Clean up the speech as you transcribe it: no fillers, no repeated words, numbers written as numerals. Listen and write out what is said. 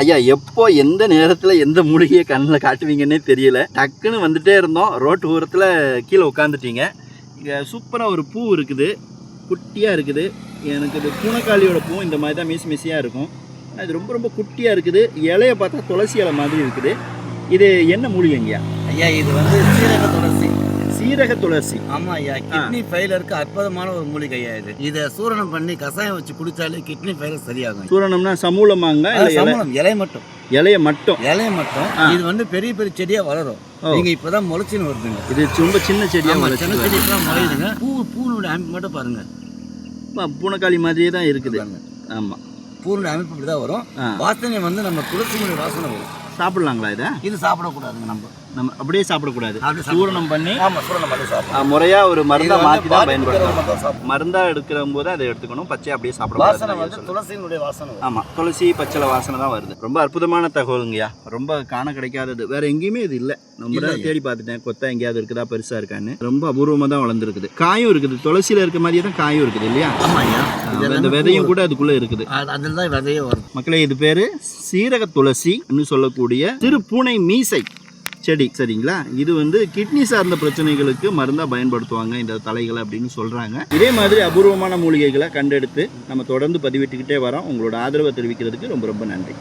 ஐயா எப்போ எந்த நேரத்தில் எந்த மூலிகையை கண்ணில் காட்டுவீங்கன்னே தெரியல. டக்குன்னு வந்துட்டே இருந்தோம், ரோட்டு ஓரத்தில் கீழே உட்காந்துட்டீங்க. இங்கே சூப்பராக ஒரு பூ இருக்குது, குட்டியாக இருக்குது. எனக்கு இது பூனைக்காளியோட பூ இந்த மாதிரி தான் மீசி மீசியாக இருக்கும். அது ரொம்ப ரொம்ப குட்டியாக இருக்குது. இலையை பார்த்தா துளசி இலை மாதிரி இருக்குது. இது என்ன மூலிகைங்கய்யா? ஐயா இது வந்து சீரக துளசி. சீரக துளசி. ஆமா ஐயா, கிட்னி ஃபெயிலருக்கு அற்புதமான ஒரு மூலிகை ஐயா இது. இதை சூரணம் பண்ணி கசாயம் வச்சு குடிச்சாலே கிட்னி ஃபெயிலர் சரியாகும். சூரணம்னா சமூலமாங்க? சமூலம் இலை மட்டும். இலைய மட்டும். இது வந்து பெரிய பெரிய செடியா வளரும். நீங்க இப்பதான் முளைச்சின்னு வருதுங்க. இது ரொம்ப சின்ன செடியா சின்ன செடி இப்பதான் முளையுதுங்க. பூனுடைய அமைப்பு மட்டும் பாருங்க, பூனைக்காளி மாதிரியே தான் இருக்குது. ஆமா, பூனுடைய அமைப்பு இப்படிதான் வரும். வாசனை வந்து நம்ம துளசியுடைய வாசனை வரும். சாப்பிடலாங்களா இதை? இது சாப்பிடக்கூடாதுங்க. நம்ம அப்படியே சாப்பிடக்கூடாது. சூரணம் பண்ணி முறையா ஒரு மருந்தா மாற்றி தான் பயன்படுத்தணும். மருந்தா எடுக்கிற போது அதை எடுத்துக்கணும், பச்சை அப்படியே சாப்பிடக்கூடாது. துளசியினுடைய வாசனை. ஆமா, துளசி பச்சளை வாசனை தான் வருது. ரொம்ப அற்புதமான தகவலுங்கய்யா, ரொம்ப காண கிடைக்காதது. வேற எங்கேயுமே இது இல்லை. ரொம்ப தேடி பார்த்துட்டேன், கொத்தா எங்கேயாவது இருக்குதா, பெருசா இருக்கான்னு. ரொம்ப அபூர்வமா தான் வளர்ந்துருக்குது. காயும் இருக்குது, துளசியில இருக்க மாதிரியே தான் காயும் இருக்குது இல்லையா? இந்த விதையும் கூட அதுக்குள்ள இருக்குது. அதில் தான் விதையே வரும். மக்களே, இது பேரு சீரக துளசி சொல்லக்கூடிய சிறு பூனை மீசை செடி. சரிங்களா? இது வந்து கிட்னி சார்ந்த பிரச்சனைகளுக்கு மருந்தா பயன்படுத்துவாங்க இந்த தலைகளை அப்படின்னு சொல்றாங்க. இதே மாதிரி அபூர்வமான மூலிகைகளை கண்டெடுத்து நம்ம தொடர்ந்து பதிவிட்டுக்கிட்டே வரோம். உங்களோட ஆதரவை தெரிவிக்கிறதுக்கு ரொம்ப ரொம்ப நன்றி.